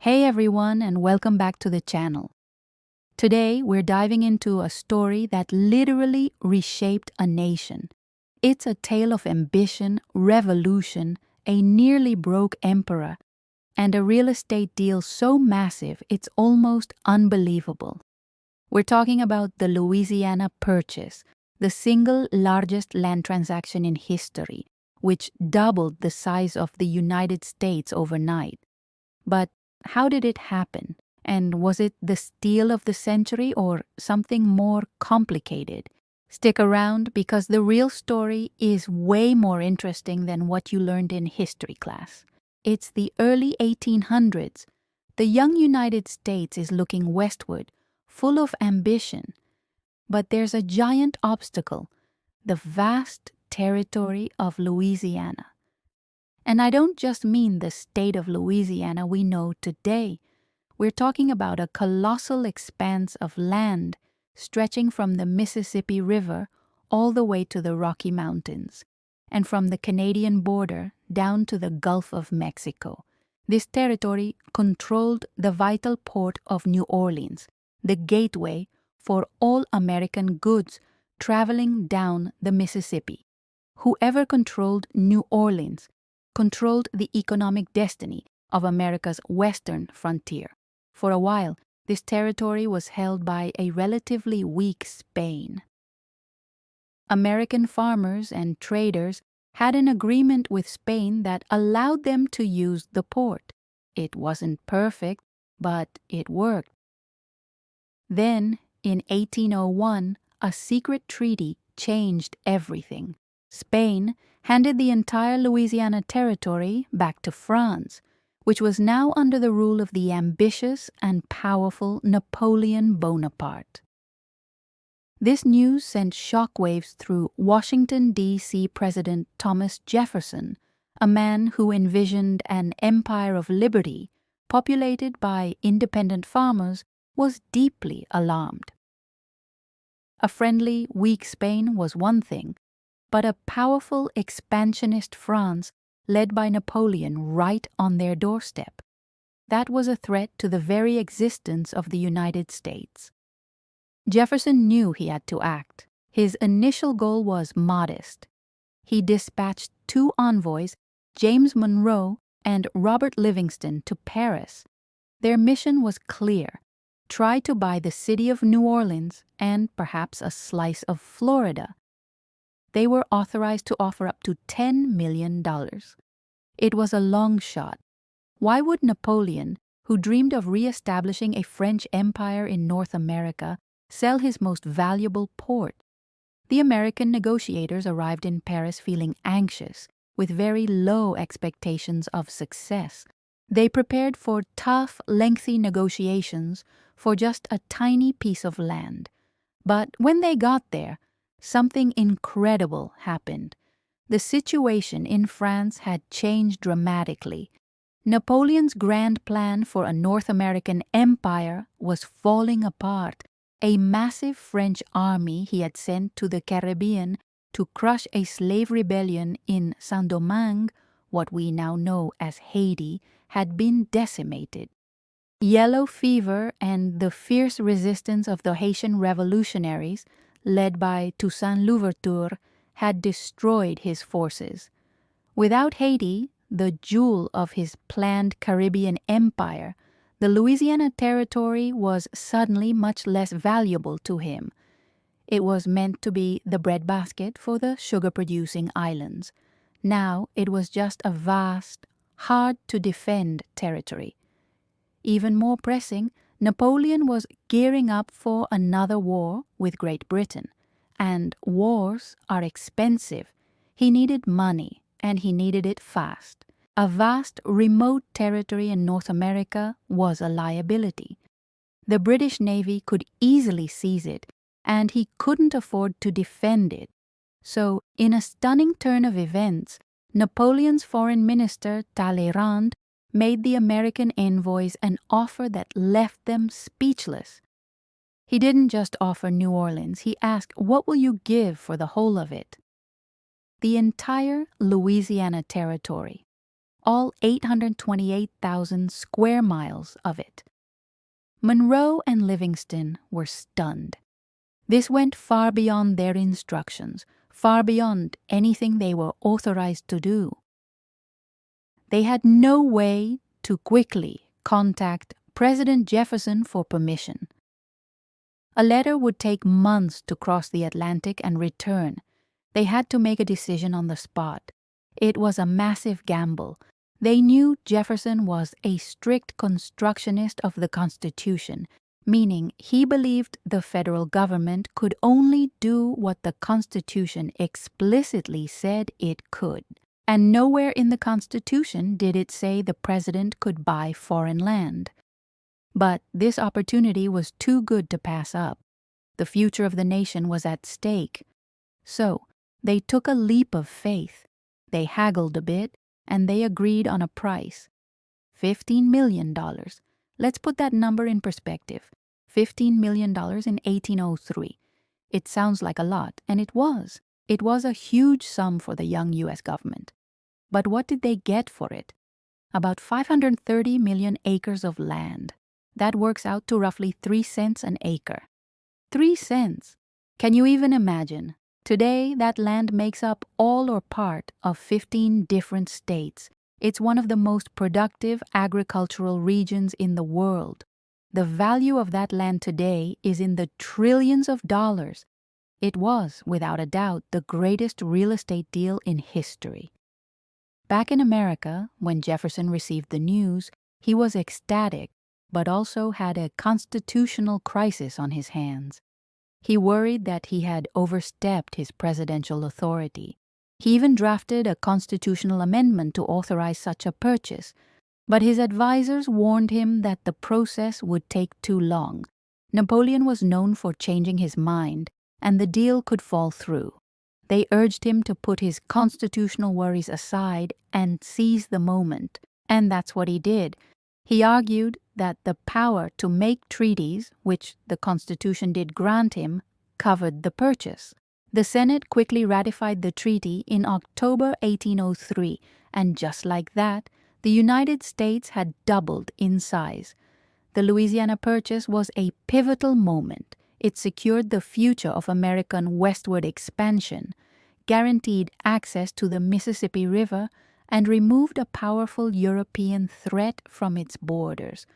Hey everyone, and welcome back to the channel. Today we're diving into a story that literally reshaped a nation. It's a tale of ambition, revolution, a nearly broke emperor, and a real estate deal so massive it's almost unbelievable. We're talking about the Louisiana Purchase, the single largest land transaction in history, which doubled the size of the United States overnight. But how did it happen? And was it the steal of the century or something more complicated? Stick around because the real story is way more interesting than what you learned in history class. It's the early 1800s. The young United States is looking westward, full of ambition. But there's a giant obstacle, the vast territory of Louisiana. And I don't just mean the state of Louisiana we know today. We're talking about a colossal expanse of land stretching from the Mississippi River all the way to the Rocky Mountains, and from the Canadian border down to the Gulf of Mexico. This territory controlled the vital port of New Orleans, the gateway for all American goods traveling down the Mississippi. Whoever controlled New Orleans controlled the economic destiny of America's western frontier. For a while, this territory was held by a relatively weak Spain. American farmers and traders had an agreement with Spain that allowed them to use the port. It wasn't perfect, but it worked. Then, in 1801, a secret treaty changed everything. Spain handed the entire Louisiana territory back to France, which was now under the rule of the ambitious and powerful Napoleon Bonaparte. This news sent shockwaves through Washington, D.C. President Thomas Jefferson, a man who envisioned an empire of liberty populated by independent farmers, was deeply alarmed. A friendly, weak Spain was one thing, but a powerful expansionist France led by Napoleon right on their doorstep. That was a threat to the very existence of the United States. Jefferson knew he had to act. His initial goal was modest. He dispatched two envoys, James Monroe and Robert Livingston, to Paris. Their mission was clear: try to buy the city of New Orleans and perhaps a slice of Florida. They were authorized to offer up to $10 million. It was a long shot. Why would Napoleon, who dreamed of re-establishing a French empire in North America, sell his most valuable port? The American negotiators arrived in Paris feeling anxious, with very low expectations of success. They prepared for tough, lengthy negotiations for just a tiny piece of land. But when they got there, something incredible happened. The situation in France had changed dramatically. Napoleon's grand plan for a North American empire was falling apart. A massive French army he had sent to the Caribbean to crush a slave rebellion in Saint-Domingue, what we now know as Haiti, had been decimated. Yellow fever and the fierce resistance of the Haitian revolutionaries, led by Toussaint Louverture, had destroyed his forces. Without Haiti, the jewel of his planned Caribbean empire, the Louisiana territory was suddenly much less valuable to him. It was meant to be the breadbasket for the sugar-producing islands. Now it was just a vast, hard-to-defend territory. Even more pressing, Napoleon was gearing up for another war with Great Britain. And wars are expensive. He needed money, and he needed it fast. A vast, remote territory in North America was a liability. The British Navy could easily seize it, and he couldn't afford to defend it. So, in a stunning turn of events, Napoleon's foreign minister, Talleyrand, made the American envoys an offer that left them speechless. He didn't just offer New Orleans, he asked, "What will you give for the whole of it?" The entire Louisiana territory. all 828,000 square miles of it. Monroe and Livingston were stunned. This went far beyond their instructions, far beyond anything they were authorized to do. They had no way to quickly contact President Jefferson for permission. A letter would take months to cross the Atlantic and return. They had to make a decision on the spot. It was a massive gamble. They knew Jefferson was a strict constructionist of the Constitution, meaning he believed the federal government could only do what the Constitution explicitly said it could. And nowhere in the Constitution did it say the president could buy foreign land. But this opportunity was too good to pass up. The future of the nation was at stake. So, they took a leap of faith. They haggled a bit, and they agreed on a price. $15 million. Let's put that number in perspective. $15 million in 1803. It sounds like a lot, and it was. It was a huge sum for the young U.S. government. But what did they get for it? About 530 million acres of land. That works out to roughly 3 cents an acre. 3 cents! Can you even imagine? Today, that land makes up all or part of 15 different states. It's one of the most productive agricultural regions in the world. The value of that land today is in the trillions of dollars. It was, without a doubt, the greatest real estate deal in history. Back in America, when Jefferson received the news, he was ecstatic, but also had a constitutional crisis on his hands. He worried that he had overstepped his presidential authority. He even drafted a constitutional amendment to authorize such a purchase, but his advisors warned him that the process would take too long. Napoleon was known for changing his mind, and the deal could fall through. They urged him to put his constitutional worries aside and seize the moment, and that's what he did. He argued that the power to make treaties, which the Constitution did grant him, covered the purchase. The Senate quickly ratified the treaty in October 1803, and just like that, the United States had doubled in size. The Louisiana Purchase was a pivotal moment. It secured the future of American westward expansion, guaranteed access to the Mississippi River, and removed a powerful European threat from its borders.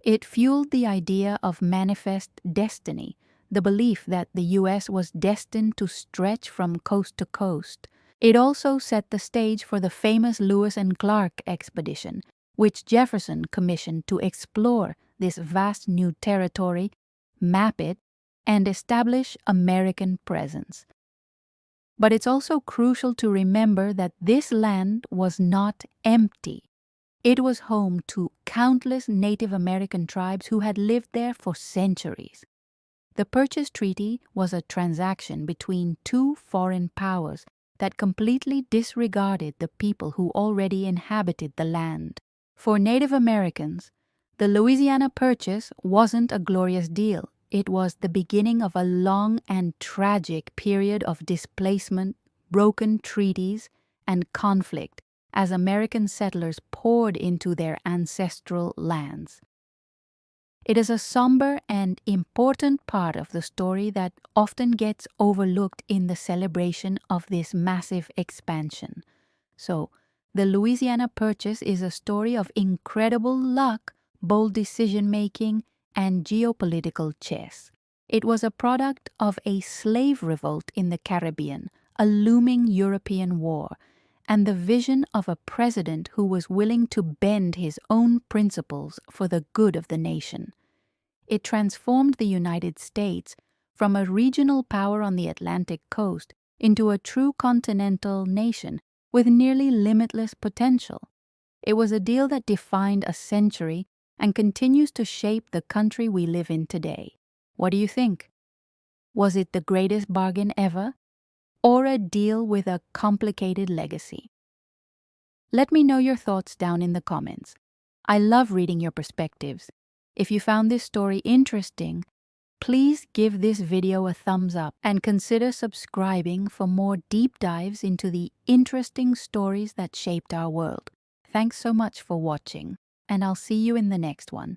It fueled the idea of manifest destiny, the belief that the U.S. was destined to stretch from coast to coast. It also set the stage for the famous Lewis and Clark expedition, which Jefferson commissioned to explore this vast new territory, map it, and establish American presence. But it's also crucial to remember that this land was not empty. It was home to countless Native American tribes who had lived there for centuries. The Purchase Treaty was a transaction between two foreign powers that completely disregarded the people who already inhabited the land. For Native Americans, the Louisiana Purchase wasn't a glorious deal. It was the beginning of a long and tragic period of displacement, broken treaties, and conflict as American settlers poured into their ancestral lands. It is a somber and important part of the story that often gets overlooked in the celebration of this massive expansion. So, the Louisiana Purchase is a story of incredible luck, bold decision-making, and geopolitical chess. It was a product of a slave revolt in the Caribbean, a looming European war, and the vision of a president who was willing to bend his own principles for the good of the nation. It transformed the United States from a regional power on the Atlantic coast into a true continental nation with nearly limitless potential. It was a deal that defined a century and continues to shape the country we live in today. What do you think? Was it the greatest bargain ever, or a deal with a complicated legacy? Let me know your thoughts down in the comments. I love reading your perspectives. If you found this story interesting, please give this video a thumbs up and consider subscribing for more deep dives into the interesting stories that shaped our world. Thanks so much for watching, and I'll see you in the next one.